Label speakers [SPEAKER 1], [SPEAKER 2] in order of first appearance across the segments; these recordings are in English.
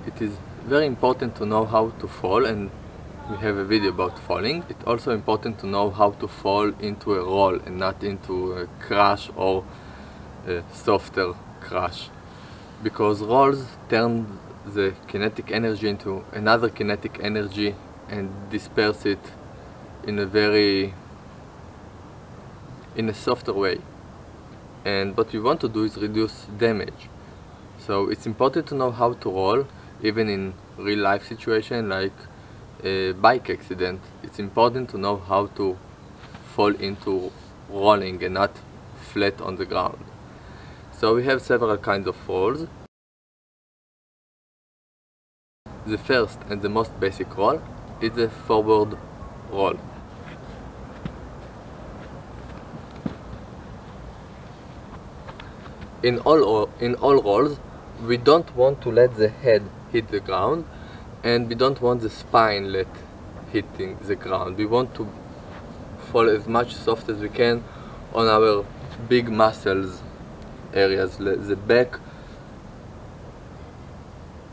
[SPEAKER 1] it is very important to know how to fall, and we have a video about falling. It's also important to know how to fall into a roll and not into a crash or a softer crash, because rolls turn the kinetic energy into another kinetic energy and disperse it in a softer way. And what we want to do is reduce damage. So it's important to know how to roll, even in real life situation like a bike accident. It's important to know how to fall into rolling and not flat on the ground. So we have several kinds of rolls. The first and the most basic roll is the forward roll. In all rolls, we don't want to let the head hit the ground, and we don't want the spine hitting the ground. We want to fall as much soft as we can on our big muscles areas, the back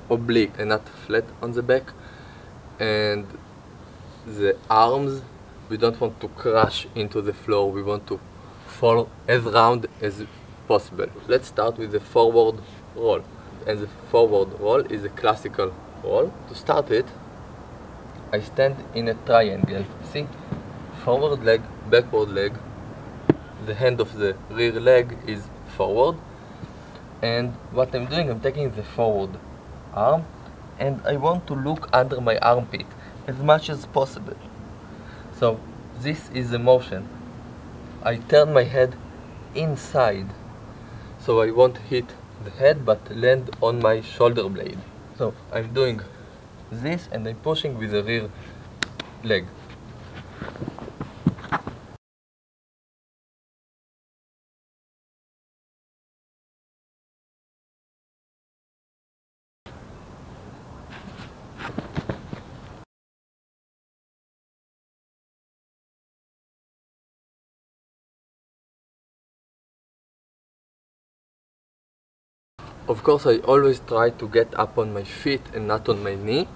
[SPEAKER 1] oblique and not flat on the back, and the arms, we don't want to crash into the floor. We want to fall as round as possible. Let's start with the forward roll. And the forward roll is a classical roll. To start it, I stand in a triangle. See? Forward leg, backward leg. The hand of the rear leg is forward. And what I'm doing, I'm taking the forward arm and I want to look under my armpit as much as possible. So this is the motion. I turn my head inside, so I won't hit the head but land on my shoulder blade. So I'm doing this and I'm pushing with the rear leg. Of course, I always try to get up on my feet and not on my knee,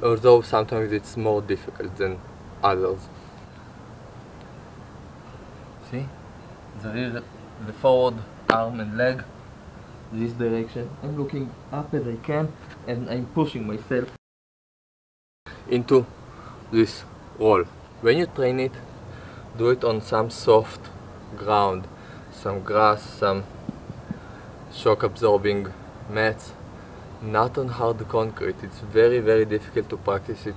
[SPEAKER 1] although sometimes it's more difficult than others. See? The forward arm and leg, this direction. I'm looking up as I can and I'm pushing myself into this roll. When you train it, do it on some soft ground, some grass, some shock absorbing mats, not on hard concrete. It's very difficult to practice it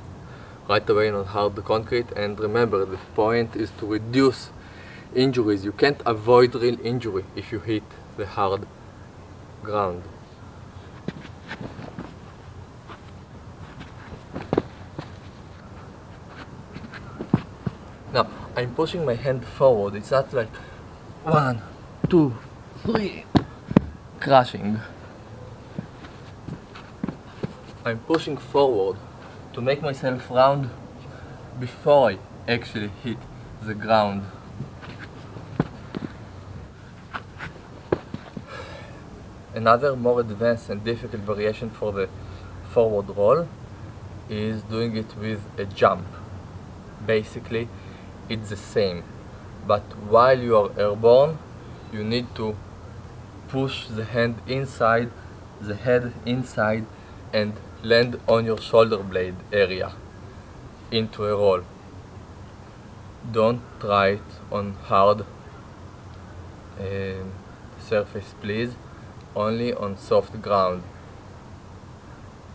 [SPEAKER 1] right away on hard concrete, and remember, the point is to reduce injuries. You can't avoid real injury if you hit the hard ground. Now I'm pushing my hand forward. It's not like 1, 2, 3 crashing. I'm pushing forward to make myself round before I actually hit the ground. Another more advanced and difficult variation for the forward roll is doing it with a jump. Basically, it's the same, but while you are airborne, you need to push the hand inside, the head inside, and land on your shoulder blade area into a roll. Don't try it on hard surface, please. Only on soft ground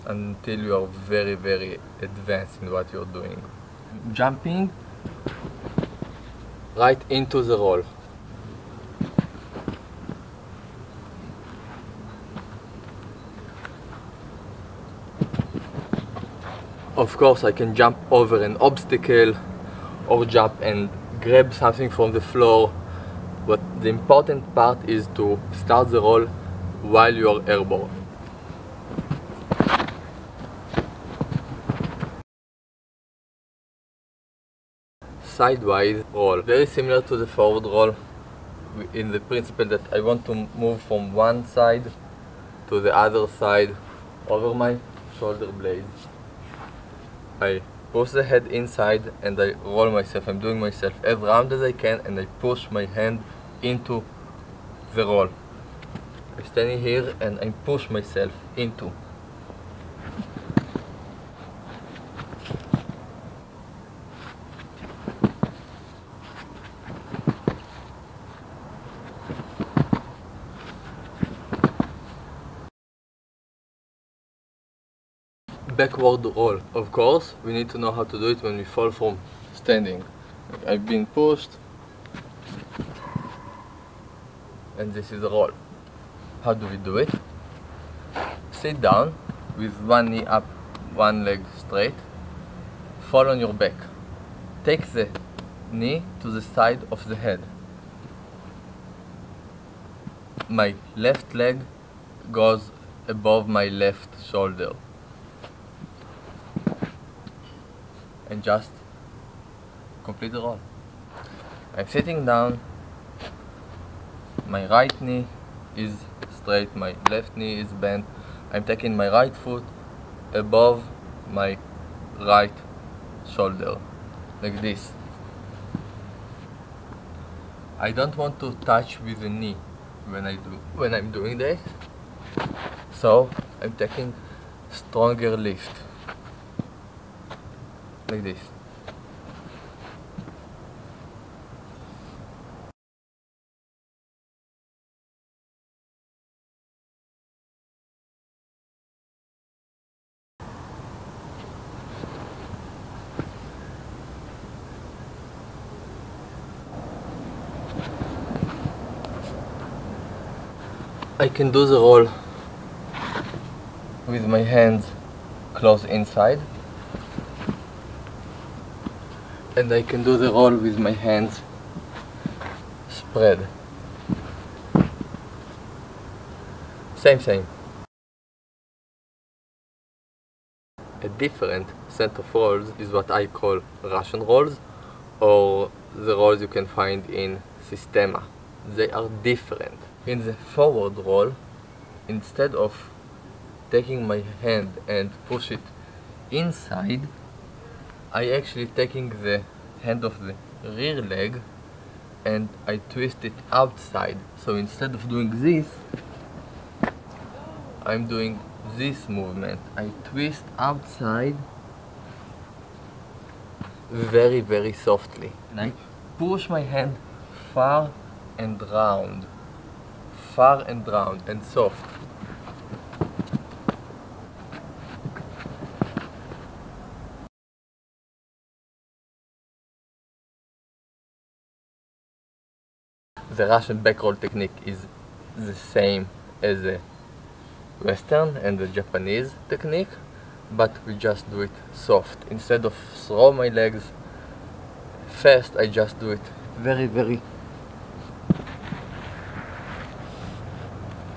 [SPEAKER 1] until you are very advanced in what you're doing. Jumping right into the roll. Of course, I can jump over an obstacle or jump and grab something from the floor, but the important part is to start the roll while you are airborne. Sidewise roll, very similar to the forward roll in the principle that I want to move from one side to the other side over my shoulder blades. I push the head inside and I roll myself. I'm doing myself as round as I can and I push my hand into the roll. I'm standing here and I push myself into. Backward roll. Of course, we need to know how to do it when we fall from standing. I've been pushed, and this is a roll. How do we do it? Sit down with one knee up, one leg straight. Fall on your back. Take the knee to the side of the head. My left leg goes above my left shoulder. And just complete the roll. I'm sitting down, my right knee is straight, my left knee is bent. I'm taking my right foot above my right shoulder, like this. I don't want to touch with the knee when I'm doing this, so I'm taking stronger lift. Like this. I can do the roll with my hands close inside, and I can do the roll with my hands spread. Same. A different set of rolls is what I call Russian rolls, or the rolls you can find in Systema. They are different. In the forward roll, instead of taking my hand and push it inside, I actually taking the hand of the rear leg and I twist it outside. So instead of doing this, I'm doing this movement. I twist outside very softly. And I push my hand far and round and soft. The Russian back roll technique is the same as the Western and the Japanese technique, but we just do it soft. Instead of throw my legs fast, I just do it very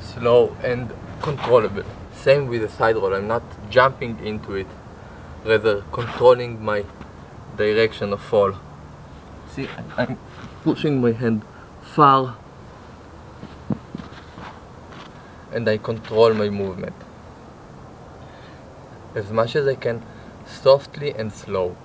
[SPEAKER 1] slow and controllable. Same with the side roll. I'm not jumping into it, rather controlling my direction of fall. See, I'm pushing my hand far and I control my movement as much as I can, softly and slow.